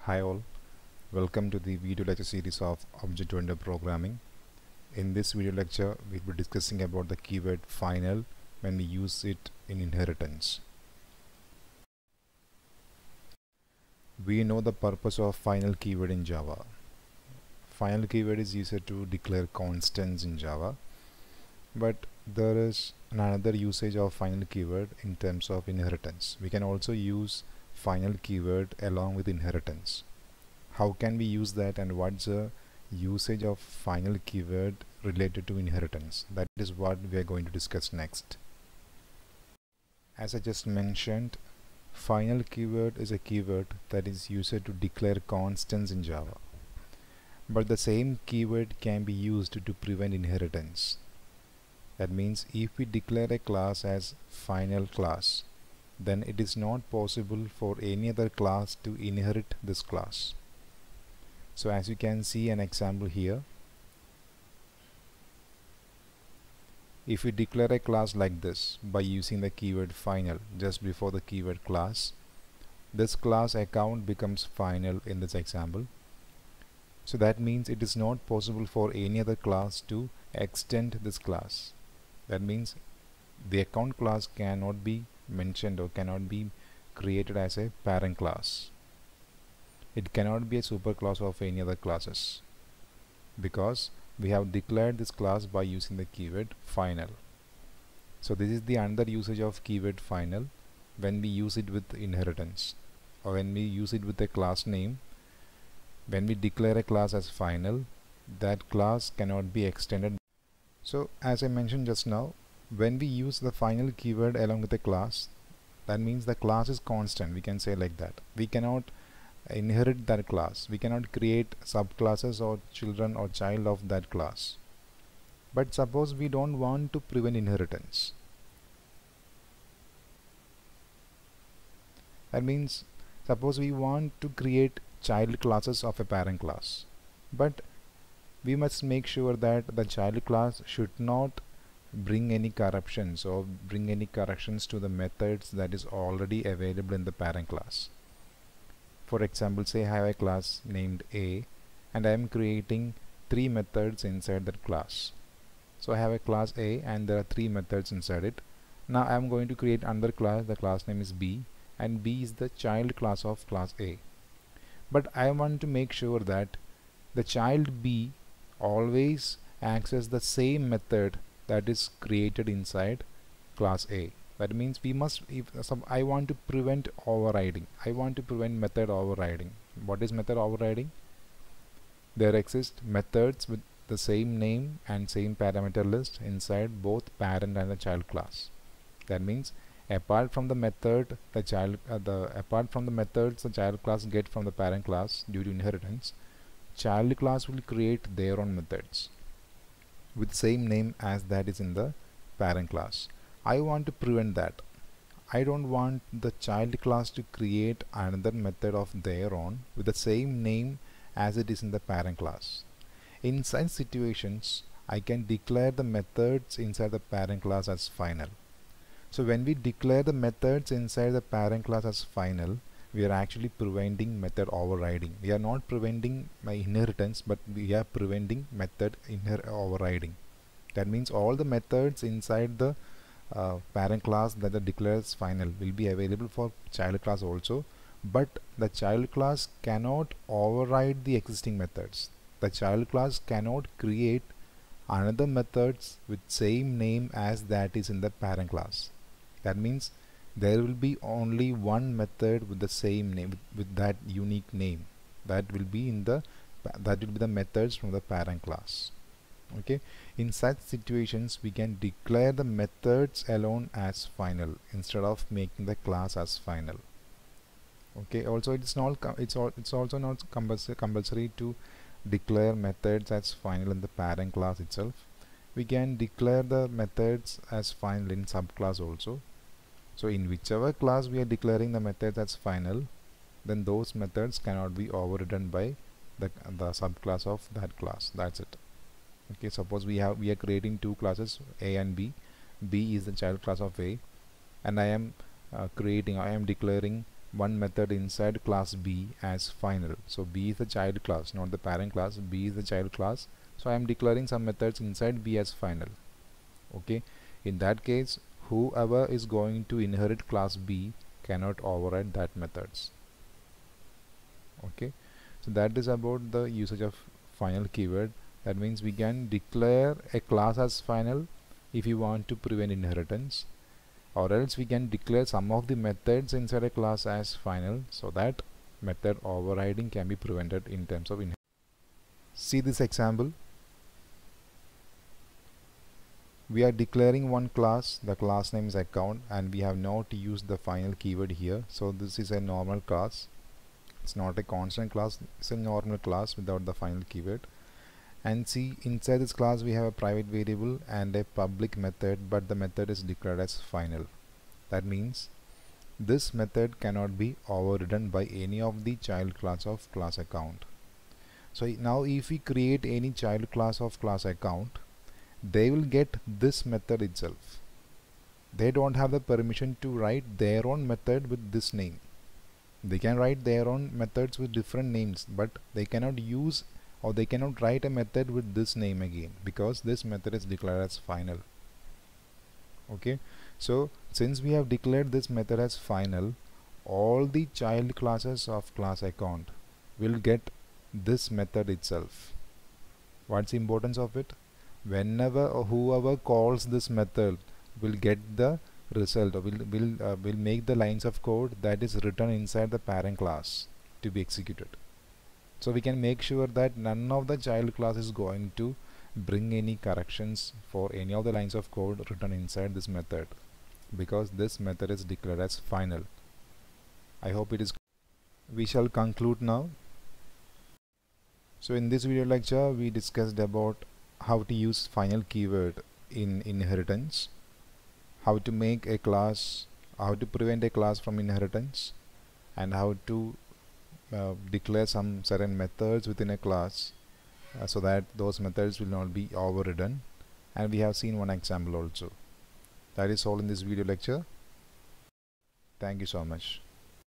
Hi all, welcome to the video lecture series of Object-Oriented Programming. In this video lecture, we'll be discussing about the keyword final when we use it in inheritance. We know the purpose of final keyword in Java. Final keyword is used to declare constants in Java, but there is another usage of final keyword in terms of inheritance. We can also use final keyword along with inheritance. How can we use that, and what's the usage of final keyword related to inheritance? That is what we are going to discuss next. As I just mentioned, final keyword is a keyword that is used to declare constants in Java. But the same keyword can be used to prevent inheritance. That means if we declare a class as final class, then it is not possible for any other class to inherit this class. So as you can see an example here, if we declare a class like this by using the keyword final just before the keyword class, this class account becomes final in this example. So that means it is not possible for any other class to extend this class. That means the account class cannot be mentioned or cannot be created as a parent class. It cannot be a superclass of any other classes because we have declared this class by using the keyword final. So this is the another usage of keyword final when we use it with inheritance, or when we use it with a class name. When we declare a class as final, that class cannot be extended. So as I mentioned just now, when we use the final keyword along with a class, that means the class is constant. We can say like that. We cannot inherit that class. We cannot create subclasses or children or child of that class. But suppose we don't want to prevent inheritance. That means suppose we want to create child classes of a parent class, but we must make sure that the child class should not bring any corruptions or bring any corrections to the methods that is already available in the parent class. For example, say I have a class named A and I am creating 3 methods inside that class. So I have a class A and there are 3 methods inside it. Now I am going to create another class. The class name is B, and B is the child class of class A. But I want to make sure that the child B always access the same method that is created inside class A. That means we must, I want to prevent overriding. I want to prevent method overriding. What is method overriding? There exist methods with the same name and same parameter list inside both parent and the child class. That means apart from the method apart from the methods the child class get from the parent class due to inheritance, child class will create their own methods with same name as that is in the parent class. I want to prevent that. I don't want the child class to create another method of their own with the same name as it is in the parent class. In such situations, I can declare the methods inside the parent class as final. So when we declare the methods inside the parent class as final, we are actually preventing method overriding. We are not preventing my inheritance, but we are preventing method overriding. That means all the methods inside the parent class that the declares final will be available for child class also, but the child class cannot override the existing methods. The child class cannot create another methods with same name as that is in the parent class. That means there will be only one method with the same name, with that unique name. That will be the methods from the parent class. Okay, in such situations we can declare the methods alone as final instead of making the class as final. Okay, also it's also not compulsory to declare methods as final in the parent class itself. We can declare the methods as final in subclass also. So in whichever class we are declaring the methods as final, then those methods cannot be overridden by the subclass of that class. That's it. Okay, suppose we are creating 2 classes, A and B. B is the child class of A, and I am declaring one method inside class B as final. So B is the child class, not the parent class. B is the child class, so I am declaring some methods inside B as final. Okay, in that case, whoever is going to inherit class B cannot override that methods. Okay, so that is about the usage of final keyword. That means we can declare a class as final if you want to prevent inheritance, or else we can declare some of the methods inside a class as final so that method overriding can be prevented in terms of inheritance. See this example. We are declaring one class, the class name is account, and we have not used the final keyword here. So this is a normal class. It's not a constant class, it's a normal class without the final keyword. And see, inside this class we have a private variable and a public method, but the method is declared as final. That means this method cannot be overridden by any of the child class of class account. So now if we create any child class of class account, they will get this method itself. They don't have the permission to write their own method with this name. They can write their own methods with different names, but they cannot use or they cannot write a method with this name again, because this method is declared as final. Okay, so since we have declared this method as final, all the child classes of class account will get this method itself. What's the importance of it? Whenever or whoever calls this method will get the result, or will make the lines of code that is written inside the parent class to be executed. So we can make sure that none of the child class is going to bring any corrections for any of the lines of code written inside this method, because this method is declared as final. I hope it is. We shall conclude now. So in this video lecture we discussed about how to use final keyword in inheritance, how to make a class, how to prevent a class from inheritance, and how to declare some certain methods within a class so that those methods will not be overridden. And we have seen one example also. That is all in this video lecture. Thank you so much.